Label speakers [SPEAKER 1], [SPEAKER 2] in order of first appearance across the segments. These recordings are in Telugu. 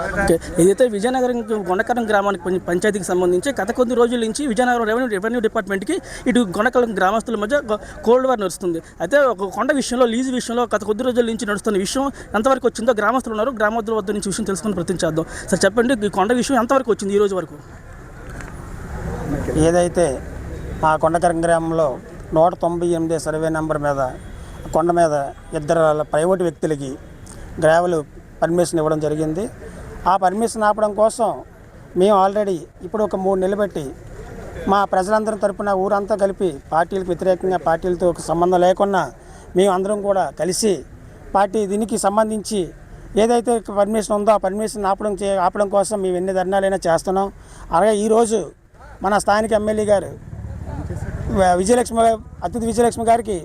[SPEAKER 1] ఓకే. ఏదైతే విజయనగరం గొండకరం గ్రామానికి పంచాయతీకి సంబంధించి గత కొద్ది రోజుల నుంచి విజయనగరం రెవెన్యూ డిపార్ట్మెంట్కి ఇటు గొండకరం గ్రామస్తుల మధ్య కోల్డ్ వార్ నడుస్తుంది. అయితే ఒక కొండ విషయంలో లీజు విషయంలో గత కొద్ది రోజుల నుంచి నడుస్తున్న విషయం ఎంతవరకు వచ్చిందో గ్రామస్తులు ఉన్నారు, గ్రామస్తుల వద్ద నుంచి విషయం తెలుసుకుని ప్రయత్నించేద్దాం. సార్ చెప్పండి, ఈ కొండ విషయం ఎంతవరకు వచ్చింది ఈ రోజు వరకు?
[SPEAKER 2] ఏదైతే మా కొండకరం గ్రామంలో 198 సర్వే నెంబర్ మీద కొండ మీద ఇద్దరు ప్రైవేటు వ్యక్తులకి గ్రావెల్ పర్మిషన్ ఇవ్వడం జరిగింది. ఆ పర్మిషన్ ఆపడం కోసం మేము ఆల్రెడీ ఇప్పుడు ఒక 3 నెలలు బట్టి మా ప్రజలందరి తరపున ఊరంతా కలిపి పార్టీలకు వ్యతిరేకంగా పార్టీలతో ఒక సంబంధం లేకుండా మేము అందరం కూడా కలిసి దీనికి సంబంధించి ఏదైతే పర్మిషన్ ఉందో ఆ పర్మిషన్ ఆపడం కోసం మేము ఎన్ని ధర్నాలైనా చేస్తున్నాం. అలాగే ఈరోజు మన స్థానిక ఎమ్మెల్యే గారు అతిథి విజయలక్ష్మి గారికి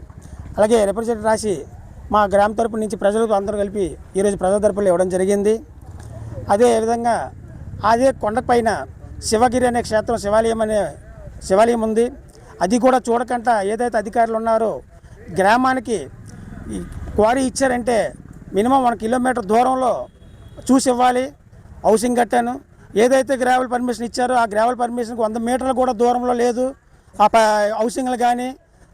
[SPEAKER 2] అలాగే రిప్రజెంటేటివ్ రాసి మా గ్రామ తరపు నుంచి ప్రజలకు అందరూ కలిపి ఈరోజు ప్రజల తరపులు ఇవ్వడం జరిగింది. అదేవిధంగా అదే కొండపైన శివగిరి అనే క్షేత్రం శివాలయం ఉంది. అది కూడా చూడకుండా ఏదైతే అధికారులు ఉన్నారో గ్రామానికి క్వారీ ఇచ్చారంటే మినిమం 1 కిలోమీటర్ దూరంలో చూసి ఇవ్వాలి. హౌసింగ్ కట్టాను ఏదైతే గ్రావెల్ పర్మిషన్ ఇచ్చారో ఆ గ్రావెల్ పర్మిషన్కి 100 మీటర్లు కూడా దూరంలో లేదు. ఆ హౌసింగ్లు కానీ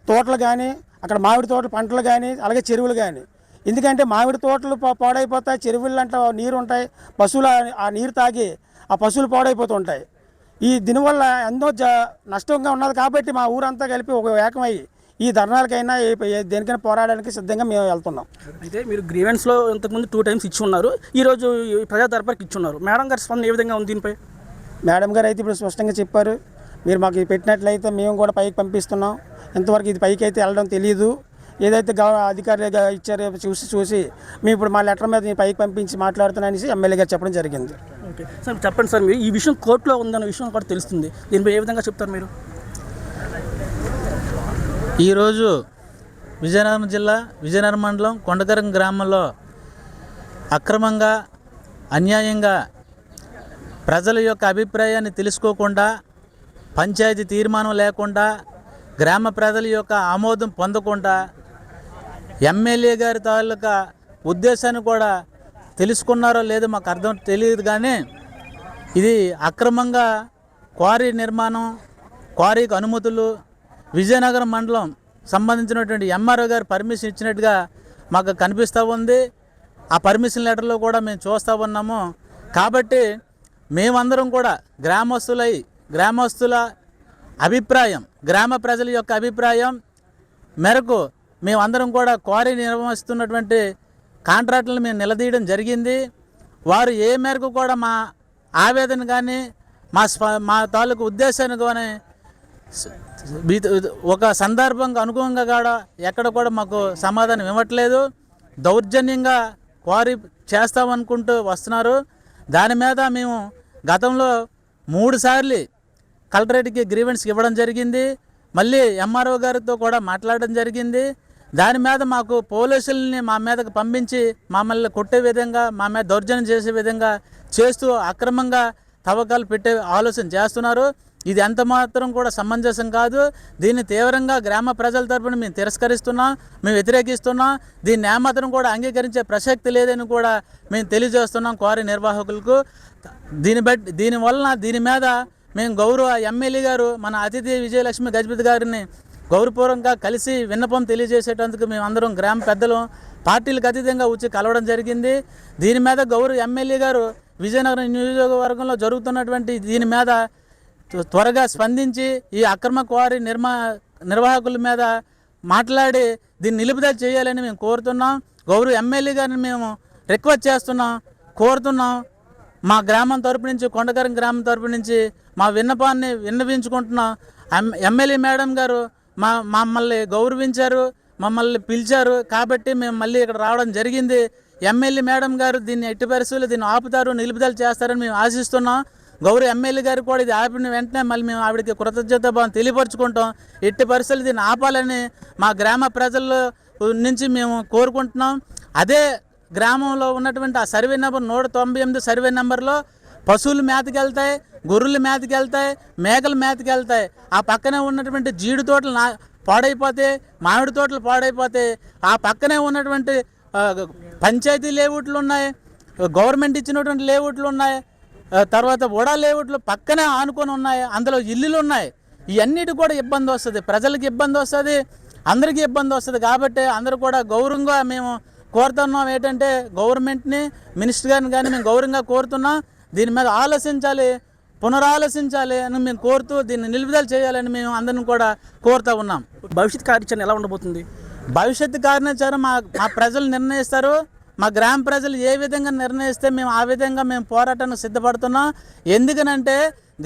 [SPEAKER 2] తోటలు కానీ అక్కడ మామిడి తోటలు పంటలు కానీ అలాగే చెరువులు కానీ, ఎందుకంటే మామిడి తోటలు పాడైపోతాయి, చెరువులు అంటే నీరు ఉంటాయి, పశువులు ఆ నీరు తాగి ఆ పశువులు పాడైపోతూ ఉంటాయి. దీనివల్ల ఎంతో నష్టంగా ఉన్నది కాబట్టి మా ఊరంతా కలిపి ఒక ఏకమై ఈ ధర్నాలకైనా దేనికైనా పోరాడడానికి సిద్ధంగా మేము వెళ్తున్నాం.
[SPEAKER 1] అయితే మీరు గ్రీవెన్స్లో ఇంతకుముందు 2 టైమ్స్ ఇచ్చి ఉన్నారు, ఈరోజు ప్రజా దర్బార్కి ఇచ్చి ఉన్నారు. మేడం గారి స్పందన ఏ విధంగా ఉంది దీనిపై?
[SPEAKER 2] మేడం గారు అయితే ఇప్పుడు స్పష్టంగా చెప్పారు, మీరు మాకు పెట్టినట్లయితే మేము కూడా పైకి పంపిస్తున్నాం. ఇంతవరకు ఇది పైకి అయితే వెళ్ళడం తెలియదు. ఏదైతే అధికారులు ఇచ్చారో చూసి మేము ఇప్పుడు మా లెటర్ మీద పైకి పంపించి మాట్లాడుతున్నానని ఎమ్మెల్యే గారు చెప్పడం జరిగింది.
[SPEAKER 1] ఓకే సార్, చెప్పండి సార్, మీరు ఈ విషయం కోర్టులో ఉందన్న విషయం కూడా తెలుస్తుంది, దీనిపై ఏ విధంగా చెప్తారు మీరు?
[SPEAKER 3] ఈరోజు విజయనగరం జిల్లా విజయనగరం మండలం కొండకరం గ్రామంలో అక్రమంగా అన్యాయంగా ప్రజల యొక్క అభిప్రాయాన్ని తెలుసుకోకుండా, పంచాయతీ తీర్మానం లేకుండా, గ్రామ ప్రజల యొక్క ఆమోదం పొందకుండా, ఎమ్మెల్యే గారి తాలూకా ఉద్దేశాన్ని కూడా తెలుసుకున్నారో లేదో మాకు అర్థం తెలియదు. కానీ ఇది అక్రమంగా క్వారీ నిర్మాణం, క్వారీకి అనుమతులు విజయనగరం మండలం సంబంధించినటువంటి ఎంఆర్ఓ గారు పర్మిషన్ ఇచ్చినట్టుగా మాకు కనిపిస్తూ ఉంది. ఆ పర్మిషన్ లెటర్లో కూడా మేము చూస్తూ ఉన్నాము. కాబట్టి మేమందరం కూడా గ్రామస్తుల అభిప్రాయం, గ్రామ ప్రజల యొక్క అభిప్రాయం మేరకు మేమందరం కూడా క్వారీ నిర్వహిస్తున్నటువంటి కాంట్రాక్టులను మేము నిలదీయడం జరిగింది. వారు ఏ మేరకు కూడా మా ఆవేదన కానీ మా తాలూకు ఉద్దేశాన్ని కానీ ఒక సందర్భంగా అనుగుణంగా కూడా ఎక్కడ కూడా మాకు సమాధానం ఇవ్వట్లేదు. దౌర్జన్యంగా క్వారీ చేస్తామనుకుంటూ వస్తున్నారు. దాని మీద మేము గతంలో 3 సార్లు కలెక్టరేట్కి గ్రీవెన్స్ ఇవ్వడం జరిగింది. మళ్ళీ ఎంఆర్ఓ గారితో కూడా మాట్లాడడం జరిగింది. దాని మీద మాకు పోలీసుల్ని మా మీదకు పంపించి మమ్మల్ని కొట్టే విధంగా, మా మీద దౌర్జన్యం చేసే విధంగా చేస్తూ అక్రమంగా తవ్వకాలు పెట్టే ఆలోచన చేస్తున్నారు. ఇది ఎంత మాత్రం కూడా సమంజసం కాదు. దీన్ని తీవ్రంగా గ్రామ ప్రజల తరపున మేము తిరస్కరిస్తున్నాం, మేము వ్యతిరేకిస్తున్నాం. దీన్ని ఏమాత్రం కూడా అంగీకరించే ప్రసక్తి లేదని కూడా మేము తెలియజేస్తున్నాం క్వారీ నిర్వాహకులకు. దీని మీద మేము గౌరవ ఎమ్మెల్యే గారు మన అతిథి విజయలక్ష్మి గజపతి గారిని గౌరవపూర్వకంగా కలిసి విన్నపం తెలియజేసేటందుకు మేము అందరం గ్రామ పెద్దలు పార్టీలకు అతీతంగా వచ్చి కలవడం జరిగింది. దీని మీద గౌరవ ఎమ్మెల్యే గారు విజయనగరం నియోజకవర్గంలో జరుగుతున్నటువంటి దీని మీద త్వరగా స్పందించి ఈ అక్రమ క్వారీ నిర్వాహకుల మీద మాట్లాడి దీన్ని నిలుపుదల చేయాలని మేము కోరుతున్నాం. గౌరవ ఎమ్మెల్యే గారిని మేము రిక్వెస్ట్ చేస్తున్నాం, కోరుతున్నాం. మా గ్రామం తరపు నుంచి, కొండకరం గ్రామం తరపు నుంచి మా విన్నపాన్ని విన్నవించుకుంటున్నాం. ఎమ్మెల్యే మేడం గారు మమ్మల్ని గౌరవించారు, మమ్మల్ని పిలిచారు కాబట్టి మేము మళ్ళీ ఇక్కడ రావడం జరిగింది. ఎమ్మెల్యే మేడం గారు దీన్ని ఎట్టి పరిస్థితుల్లో దీన్ని ఆపుతారు, నిలుపుదల చేస్తారని మేము ఆశిస్తున్నాం. గౌరవ ఎమ్మెల్యే గారు కూడా ఇది ఆపిన వెంటనే మళ్ళీ మేము ఆవిడకి కృతజ్ఞతాభావం తెలియపరుచుకుంటాం. ఎట్టి పరిస్థితులు దీన్ని ఆపాలని మా గ్రామ ప్రజల నుంచి మేము కోరుకుంటున్నాం. అదే గ్రామంలో ఉన్నటువంటి ఆ సర్వే నెంబర్ 198 సర్వే నెంబర్లో పశువులు మేతకి వెళ్తాయి, గొర్రెలు మేతకి వెళ్తాయి, మేకలు మేతకి వెళ్తాయి. ఆ పక్కనే ఉన్నటువంటి జీడి తోటలు పాడైపోతే, మామిడి తోటలు పాడైపోతే, ఆ పక్కనే ఉన్నటువంటి పంచాయతీ లేఅవుట్లు ఉన్నాయి, గవర్నమెంట్ ఇచ్చినటువంటి లేఅవుట్లు ఉన్నాయి, తర్వాత ఓడా లేఅవుట్లు పక్కనే ఆనుకొని ఉన్నాయి, అందులో ఇల్లులు ఉన్నాయి. ఇవన్నిటి కూడా ఇబ్బంది వస్తుంది, ప్రజలకు ఇబ్బంది వస్తుంది, అందరికీ ఇబ్బంది వస్తుంది. కాబట్టి అందరూ కూడా గౌరవంగా మేము కోరుతున్నాం ఏంటంటే గవర్నమెంట్ని, మినిస్టర్ గారిని కానీ మేము గౌరవంగా కోరుతున్నాం. దీని మీద ఆలోచించాలి, పునరాలోచించాలి అని మేము కోరుతూ దీన్ని నిలుపుదల చేయాలని మేము అందరిని కూడా కోరుతూ ఉన్నాం.
[SPEAKER 1] భవిష్యత్ కార్యాచరణ ఎలా ఉండబోతుంది?
[SPEAKER 3] భవిష్యత్తు కార్యాచరణ మా ప్రజలు నిర్ణయిస్తారు. మా గ్రామ ప్రజలు ఏ విధంగా నిర్ణయిస్తే మేము ఆ విధంగా మేము పోరాటానికి సిద్ధపడుతున్నాం. ఎందుకనంటే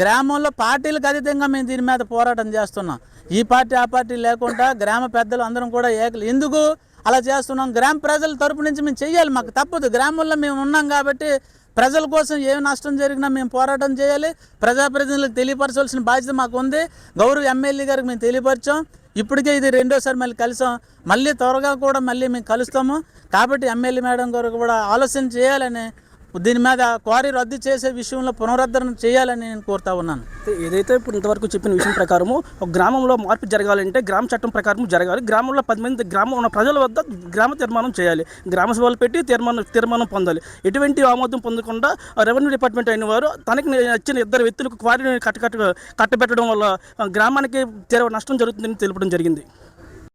[SPEAKER 3] గ్రామంలో పార్టీలకు అతీతంగా మేము దీని మీద పోరాటం చేస్తున్నాం. ఈ పార్టీ ఆ పార్టీ లేకుండా గ్రామ పెద్దలు అందరం కూడా ఎందుకు అలా చేస్తున్నాం? గ్రామ ప్రజల తరపు నుంచి మేము చెయ్యాలి, మాకు తప్పదు. గ్రామంలో మేము ఉన్నాం కాబట్టి ప్రజల కోసం ఏ నష్టం జరిగినా మేము పోరాటం చేయాలి. ప్రజాప్రతినిధులకు తెలియపరచాల్సిన బాధ్యత మాకు ఉంది. గౌరవ ఎమ్మెల్యే గారికి మేము తెలియపరిచాం. ఇప్పటికే ఇది రెండోసారి మళ్ళీ కలిసాం, మళ్ళీ త్వరగా కూడా మళ్ళీ మేము కలుస్తాము. కాబట్టి ఎమ్మెల్యే మేడం గారు కూడా ఆలోచన చేయాలని, దీని మీద క్వారీ రద్దు చేసే విషయంలో పునరుద్ధరణ చేయాలని నేను కోరుతా ఉన్నాను.
[SPEAKER 1] ఏదైతే ఇప్పుడు ఇంతవరకు చెప్పిన విషయం ప్రకారము ఒక గ్రామంలో మార్పు జరగాలంటే గ్రామ చట్టం ప్రకారం జరగాలి. గ్రామంలో 10 మంది గ్రామం ఉన్న ప్రజల వద్ద గ్రామ తీర్మానం చేయాలి, గ్రామ సభలు పెట్టి తీర్మానం పొందాలి. ఎటువంటి ఆమోదం పొందకుండా రెవెన్యూ డిపార్ట్మెంట్ అయిన వారు తనకి నచ్చిన 2 వ్యక్తులకు క్వారీని కట్టబెట్టడం వల్ల గ్రామానికి తీవ్ర నష్టం జరుగుతుందని తెలపడం జరిగింది.